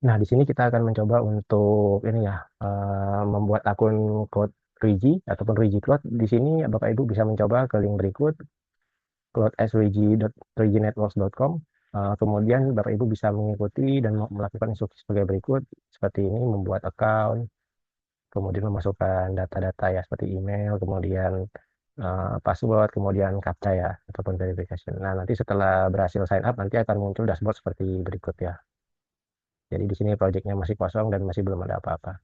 Nah, di sini kita akan mencoba untuk ini ya, membuat akun Cloud Rigi ataupun Rigi Cloud. Di sini Bapak Ibu bisa mencoba ke link berikut, cloud.srigi.networks.com. Kemudian Bapak Ibu bisa mengikuti dan melakukan instruksi sebagai berikut, seperti ini: membuat account, kemudian memasukkan data-data ya seperti email, kemudian password, kemudian captcha ya ataupun verification. Nah, nanti setelah berhasil sign up nanti akan muncul dashboard seperti berikut ya. Jadi di sini proyeknya masih kosong dan masih belum ada apa-apa.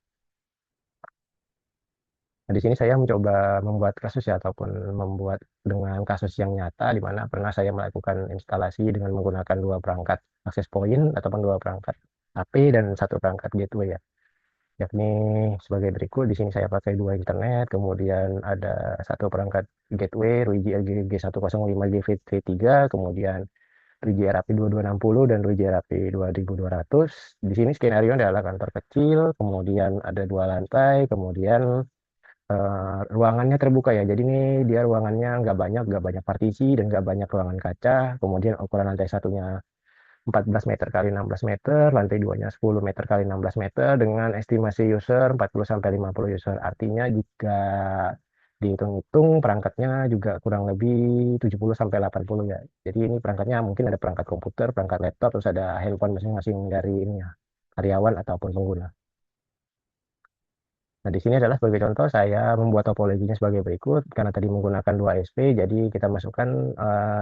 Nah, di sini saya mencoba membuat kasus ya ataupun membuat dengan kasus yang nyata di mana pernah saya melakukan instalasi dengan menggunakan dua perangkat access point ataupun dua perangkat HP dan satu perangkat gateway ya. Yakni sebagai berikut: di sini saya pakai dua internet, kemudian ada satu perangkat gateway Ruiji LGG 105 GV3, kemudian Ruiji RAP 2260 dan Ruiji RAP 2200. Di sini skenario adalah kantor kecil, kemudian ada dua lantai, kemudian ruangannya terbuka ya. Jadi ini dia ruangannya nggak banyak partisi dan nggak banyak ruangan kaca. Kemudian ukuran lantai satunya 14 meter kali 16 meter, lantai duanya 10 meter kali 16 meter dengan estimasi user 40 sampai 50 user. Artinya jika dihitung-hitung perangkatnya juga kurang lebih 70 sampai 80 ya. Jadi ini perangkatnya mungkin ada perangkat komputer, perangkat laptop, terus ada handphone masing-masing dari ini ya, karyawan ataupun pengguna. Nah, di sini adalah sebagai contoh saya membuat topologinya sebagai berikut. Karena tadi menggunakan dua SP, jadi kita masukkan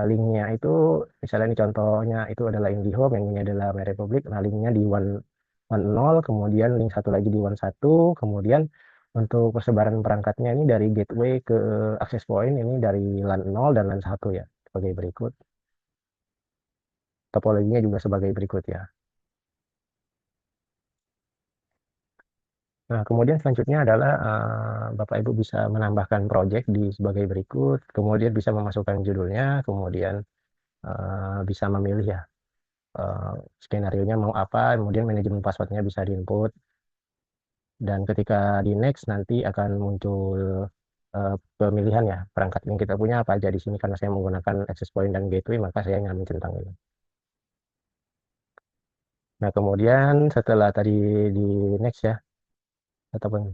linknya itu, misalnya ini contohnya itu adalah IndiHome, yang ini adalah MyRepublic. Nah, linknya di 110, kemudian link satu lagi di 11, kemudian untuk persebaran perangkatnya ini dari gateway ke access point ini dari LAN 0 dan LAN 1 ya, sebagai berikut. Topologinya juga sebagai berikut ya. Nah, kemudian selanjutnya adalah Bapak Ibu bisa menambahkan project di sebagai berikut, kemudian bisa memasukkan judulnya, kemudian bisa memilih ya eh, skenario-nya mau apa, kemudian manajemen passwordnya bisa diinput, dan ketika di next nanti akan muncul pemilihan ya perangkat yang kita punya apa aja di sini. Karena saya menggunakan access point dan gateway, maka saya nyamin centang ini. Nah, kemudian setelah tadi di next ya, ataupun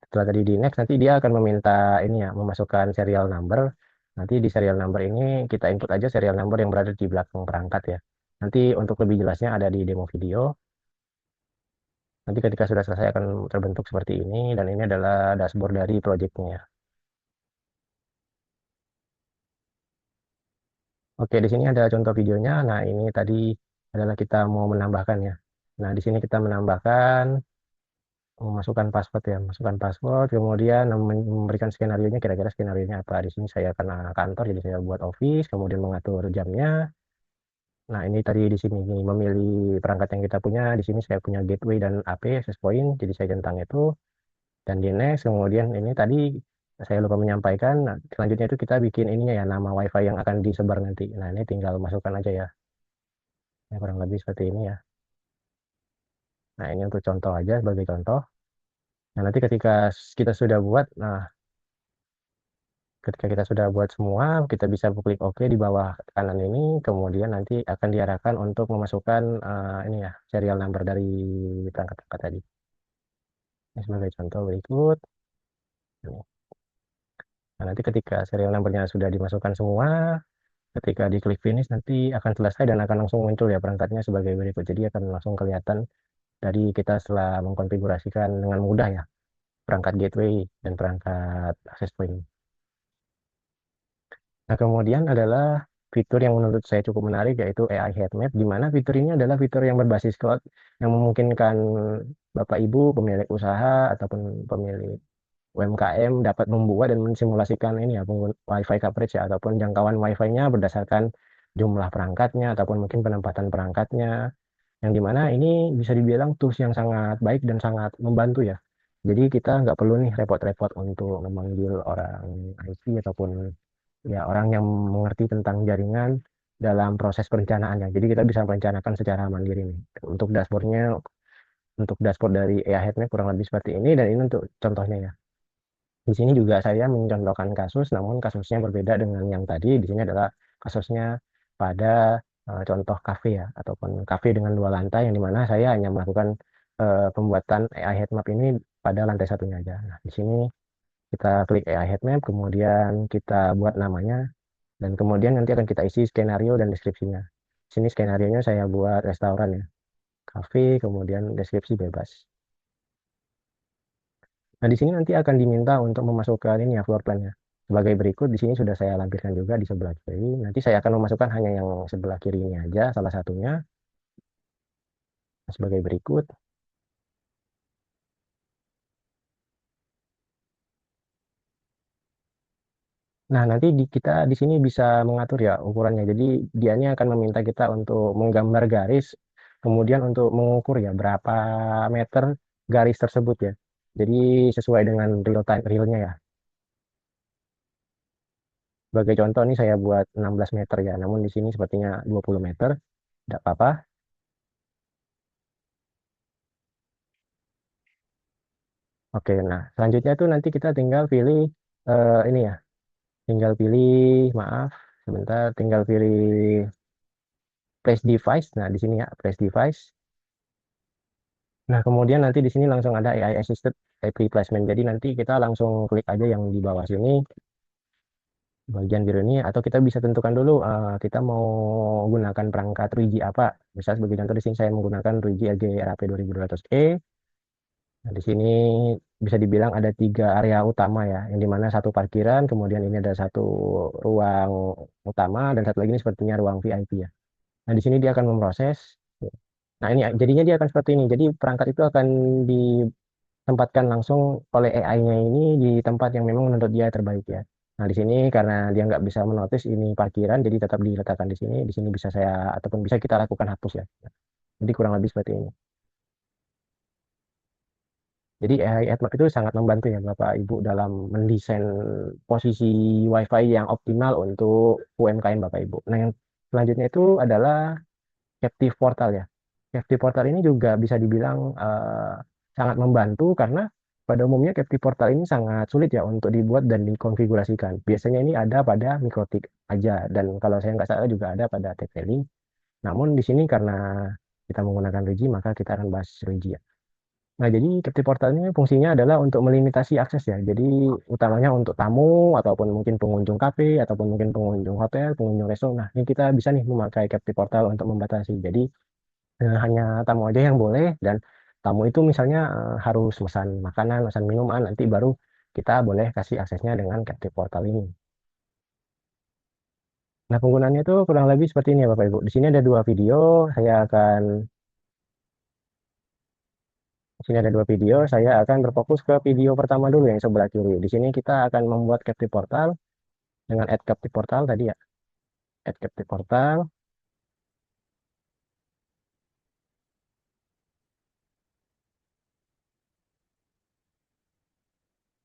setelah tadi di next, nanti dia akan meminta ini ya, memasukkan serial number. Nanti di serial number ini kita input aja serial number yang berada di belakang perangkat ya. Nanti untuk lebih jelasnya ada di demo video. Nanti ketika sudah selesai akan terbentuk seperti ini, dan ini adalah dashboard dari projectnya. Oke, di sini ada contoh videonya. Nah, ini tadi adalah kita mau menambahkan ya. Nah, di sini kita menambahkan, memasukkan password ya, masukkan password, kemudian memberikan skenario-nya, kira-kira skenario-nya apa. Di sini saya kena kantor, jadi saya buat office, kemudian mengatur jamnya. Nah, ini tadi di sini nih, memilih perangkat yang kita punya. Di sini saya punya gateway dan AP access point, jadi saya centang itu. Dan di next, kemudian ini tadi saya lupa menyampaikan. Nah, selanjutnya itu kita bikin ininya ya, nama WiFi yang akan disebar nanti. Nah, ini tinggal masukkan aja ya. Ya, kurang lebih seperti ini ya. Nah, ini untuk contoh aja, sebagai contoh. Nah, nanti ketika kita sudah buat, nah, ketika kita sudah buat semua, kita bisa klik OK di bawah kanan ini, kemudian nanti akan diarahkan untuk memasukkan ini ya, serial number dari perangkat-perangkat tadi. Ini sebagai contoh berikut. Ini. Nah, nanti ketika serial numbernya sudah dimasukkan semua, ketika diklik finish nanti akan selesai dan akan langsung muncul ya perangkatnya sebagai berikut. Jadi akan langsung kelihatan dari kita setelah mengkonfigurasikan dengan mudah ya perangkat gateway dan perangkat access point. Nah, kemudian adalah fitur yang menurut saya cukup menarik, yaitu AI Heat Map, di mana fitur ini adalah fitur yang berbasis cloud yang memungkinkan Bapak Ibu pemilik usaha ataupun pemilik UMKM dapat membuat dan mensimulasikan ini ya Wi-Fi coverage ya, ataupun jangkauan Wi-Fi-nya berdasarkan jumlah perangkatnya ataupun mungkin penempatan perangkatnya, yang dimana ini bisa dibilang tools yang sangat baik dan sangat membantu ya. Jadi kita nggak perlu nih repot-repot untuk memanggil orang IT ataupun ya orang yang mengerti tentang jaringan dalam proses perencanaannya. Jadi kita bisa merencanakan secara mandiri nih. Untuk dashboardnya, untuk dashboard dari AI Headmap kurang lebih seperti ini, dan ini untuk contohnya ya. Di sini juga saya mencontohkan kasus, namun kasusnya berbeda dengan yang tadi. Di sini adalah kasusnya pada contoh kafe ya, ataupun kafe dengan 2 lantai yang dimana saya hanya melakukan pembuatan AI heat map ini pada lantai satunya aja. Nah, di sini kita klik AI heat map, kemudian kita buat namanya, dan kemudian nanti akan kita isi skenario dan deskripsinya. Di sini skenarionya saya buat restoran ya, kafe, kemudian deskripsi bebas. Nah, di sini nanti akan diminta untuk memasukkan ini ya, floor plan-nya. Sebagai berikut, di sini sudah saya lampirkan juga di sebelah kiri. Nanti saya akan memasukkan hanya yang sebelah kiri ini aja, salah satunya. Sebagai berikut. Nah, nanti kita di sini bisa mengatur ya ukurannya. Jadi, dianya akan meminta kita untuk menggambar garis, kemudian untuk mengukur ya berapa meter garis tersebut ya. Jadi, sesuai dengan real time realnya ya. Sebagai contoh ini saya buat 16 meter ya, namun di sini sepertinya 20 meter. Tidak apa-apa. Oke, nah selanjutnya itu nanti kita tinggal pilih ini ya, tinggal pilih, maaf, sebentar, tinggal pilih place device. Nah, di sini ya, place device. Nah, kemudian nanti di sini langsung ada AI assisted AP placement. Jadi nanti kita langsung klik aja yang di bawah sini, bagian biru ini, atau kita bisa tentukan dulu kita mau gunakan perangkat 3G apa. Misal sebagai contoh di sini saya menggunakan 3G LG RAP 2200E. Nah, di sini bisa dibilang ada 3 area utama ya, yang dimana satu parkiran, kemudian ini ada satu ruang utama, dan satu lagi ini sepertinya ruang VIP ya. Nah, di sini dia akan memproses. Nah, ini jadinya dia akan seperti ini. Jadi perangkat itu akan ditempatkan langsung oleh AI-nya ini di tempat yang memang menurut dia terbaik ya. Nah, di sini karena dia nggak bisa menotis ini parkiran, jadi tetap diletakkan di sini. Di sini bisa saya ataupun bisa kita lakukan hapus ya. Jadi kurang lebih seperti ini. Jadi AI AdMap itu sangat membantu ya Bapak Ibu dalam mendesain posisi WiFi yang optimal untuk UMKM Bapak Ibu. Nah, yang selanjutnya itu adalah Captive Portal ya. Captive Portal ini juga bisa dibilang sangat membantu karena pada umumnya Captive Portal ini sangat sulit ya untuk dibuat dan dikonfigurasikan. Biasanya ini ada pada MikroTik aja, dan kalau saya nggak salah juga ada pada TP-Link. Namun di sini karena kita menggunakan 2G, maka kita akan bahas 2G ya. Nah, jadi Captive Portal ini fungsinya adalah untuk melimitasi akses ya. Jadi utamanya untuk tamu ataupun mungkin pengunjung kafe ataupun mungkin pengunjung hotel, pengunjung resto. Nah, ini kita bisa nih memakai Captive Portal untuk membatasi. Jadi hanya tamu aja yang boleh, dan tamu itu misalnya harus pesan makanan, pesan minuman, nanti baru kita boleh kasih aksesnya dengan Captive Portal ini. Nah, penggunaannya itu kurang lebih seperti ini ya Bapak Ibu. Di sini ada 2 video. Saya akan Di sini ada 2 video. Saya akan berfokus ke video pertama dulu yang sebelah kiri. Di sini kita akan membuat captive portal dengan add captive portal tadi ya. Add captive portal.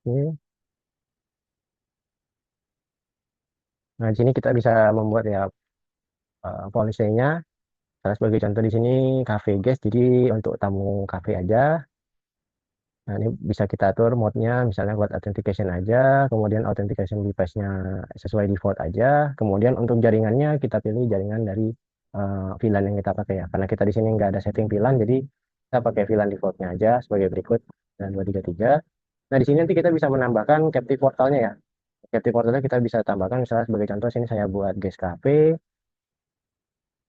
Oke. Nah, di sini kita bisa membuat ya policy-nya. Nah, sebagai contoh di sini cafe guest. Jadi untuk tamu cafe aja. Nah, ini bisa kita atur mode-nya, misalnya buat authentication aja, kemudian authentication device-nya sesuai default aja, kemudian untuk jaringannya kita pilih jaringan dari VLAN yang kita pakai ya, karena kita di sini nggak ada setting VLAN, jadi kita pakai VLAN default-nya aja sebagai berikut, dan 233. Nah, di sini nanti kita bisa menambahkan captive portalnya ya. Captive portalnya kita bisa tambahkan, misalnya sebagai contoh sini saya buat guest cafe.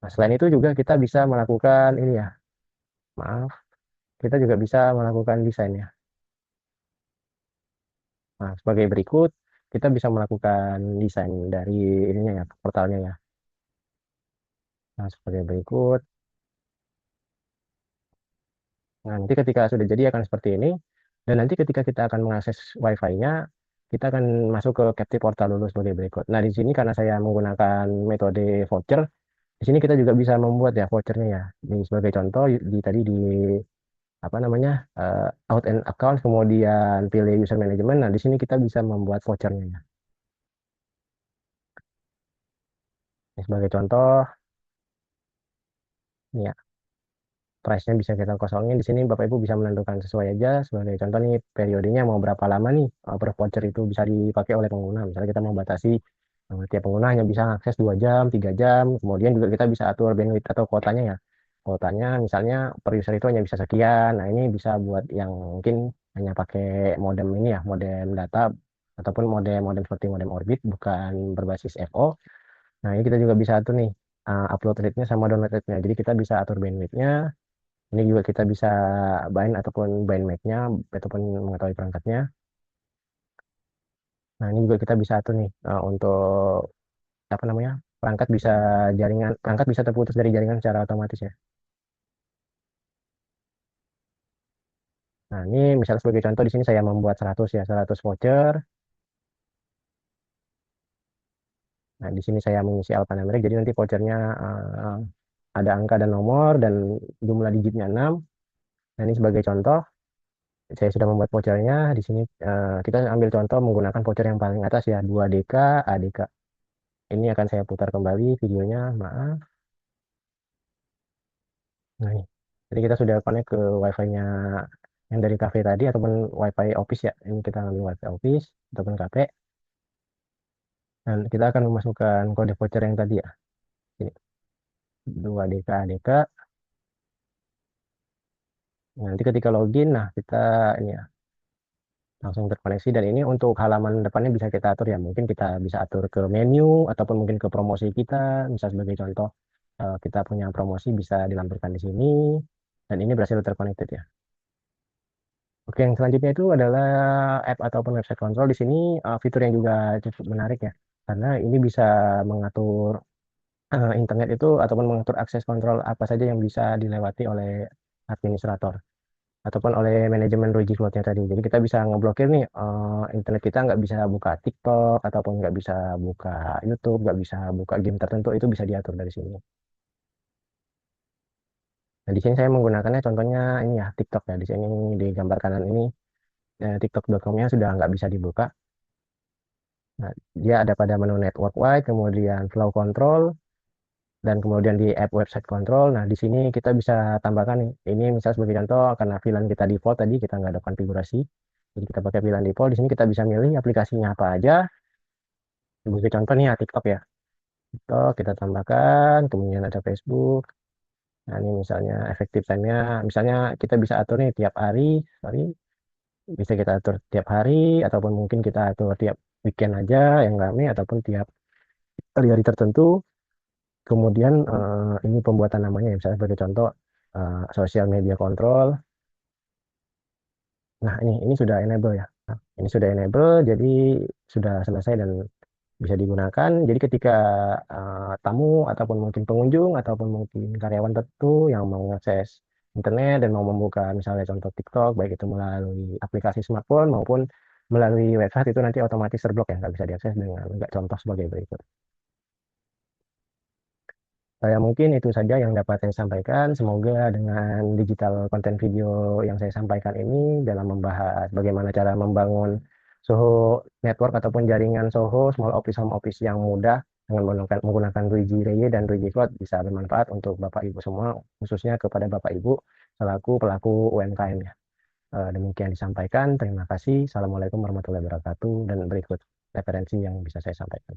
Nah, selain itu juga kita bisa melakukan ini ya, maaf, kita juga bisa melakukan desain ya. Nah, sebagai berikut, kita bisa melakukan desain dari ininya ya, portalnya ya. Nah, sebagai berikut. Nah, nanti ketika sudah jadi akan seperti ini. Dan nanti ketika kita akan mengakses Wi-Fi-nya, kita akan masuk ke Captive Portal dulu sebagai berikut. Nah, di sini karena saya menggunakan metode voucher, di sini kita juga bisa membuat ya vouchernya ya. Ini sebagai contoh, tadi di apa namanya out and account, kemudian pilih user management. Nah, di sini kita bisa membuat vouchernya ya. Ini sebagai contoh, ini ya. Price-nya bisa kita kosongin. Di sini Bapak Ibu bisa menentukan sesuai aja. Sebagai contoh nih, periodenya mau berapa lama nih per voucher itu bisa dipakai oleh pengguna. Misalnya kita mau batasi Tiap pengguna hanya bisa akses 2 jam, 3 jam. Kemudian juga kita bisa atur bandwidth atau kuotanya ya. Kuotanya misalnya per user itu hanya bisa sekian. Nah, ini bisa buat yang mungkin hanya pakai modem ini ya, modem data ataupun modem-modem seperti modem Orbit bukan berbasis FO. Nah, ini kita juga bisa atur nih upload rate-nya sama download rate-nya. Jadi kita bisa atur bandwidth-nya. Ini juga kita bisa bind ataupun bind MAC-nya ataupun mengetahui perangkatnya. Nah, ini juga kita bisa atur nih untuk apa namanya? Perangkat bisa terputus dari jaringan secara otomatis ya. Nah, ini misalnya sebagai contoh di sini saya membuat 100 ya, 100 voucher. Nah, di sini saya mengisi alphanumeric, jadi nanti vouchernya ada angka dan nomor dan jumlah digitnya 6. Nah, ini sebagai contoh, saya sudah membuat vouchernya. Di sini kita ambil contoh menggunakan voucher yang paling atas ya, 2DK, ADK. Ini akan saya putar kembali videonya, maaf. Nah, ini. Jadi kita sudah connect ke wifi-nya yang dari cafe tadi ataupun wifi office ya. Ini kita ambil wifi office ataupun cafe. Dan kita akan memasukkan kode voucher yang tadi ya. Ini 2DK, ADK. Nanti ketika login, nah kita ini ya langsung terkoneksi dan ini untuk halaman depannya bisa kita atur ya. Mungkin kita bisa atur ke menu ataupun mungkin ke promosi kita. Misal sebagai contoh kita punya promosi bisa dilampirkan di sini dan ini berhasil terconnected ya. Oke, yang selanjutnya itu adalah app ataupun website control. Di sini fitur yang juga cukup menarik ya. Karena ini bisa mengatur internet itu ataupun mengatur akses kontrol apa saja yang bisa dilewati oleh administrator ataupun oleh manajemen Roji Cloud-nya tadi. Jadi kita bisa ngeblokir nih internet kita nggak bisa buka TikTok ataupun nggak bisa buka YouTube, nggak bisa buka game tertentu itu bisa diatur dari sini. Nah di sini saya menggunakannya contohnya ini ya TikTok ya. Di sini di gambar kanan ini TikTok.com-nya sudah nggak bisa dibuka. Nah, dia ada pada menu network wide, kemudian flow control, dan kemudian di app website control. Nah, di sini kita bisa tambahkan nih. Ini misal sebagai contoh karena VLAN kita default tadi kita nggak ada konfigurasi. Jadi kita pakai VLAN default. Di sini kita bisa milih aplikasinya apa aja. Sebagai contoh nih ya TikTok ya. TikTok kita tambahkan, kemudian ada Facebook. Nah, ini misalnya efektif time-nya, misalnya kita bisa atur nih tiap hari, sorry, bisa kita atur tiap hari, ataupun mungkin kita atur tiap weekend aja yang rame, ataupun tiap hari-hari tertentu. Kemudian ini pembuatan namanya, ya, misalnya sebagai contoh social media control. Nah, ini sudah enable ya. Nah, ini sudah enable, jadi sudah selesai dan bisa digunakan. Jadi ketika tamu ataupun mungkin pengunjung ataupun mungkin karyawan tertentu yang mau mengakses internet dan mau membuka misalnya contoh TikTok, baik itu melalui aplikasi smartphone maupun melalui website itu nanti otomatis terblok ya, nggak bisa diakses dengan nggak contoh sebagai berikut. Saya mungkin itu saja yang dapat saya sampaikan. Semoga dengan digital konten video yang saya sampaikan ini dalam membahas bagaimana cara membangun Soho network ataupun jaringan Soho small office home office yang mudah dengan menggunakan 2G Relay dan 2G Cloud bisa bermanfaat untuk Bapak Ibu semua, khususnya kepada Bapak Ibu selaku pelaku UMKM ya. Demikian disampaikan. Terima kasih. Assalamualaikum warahmatullahi wabarakatuh. Dan berikut referensi yang bisa saya sampaikan.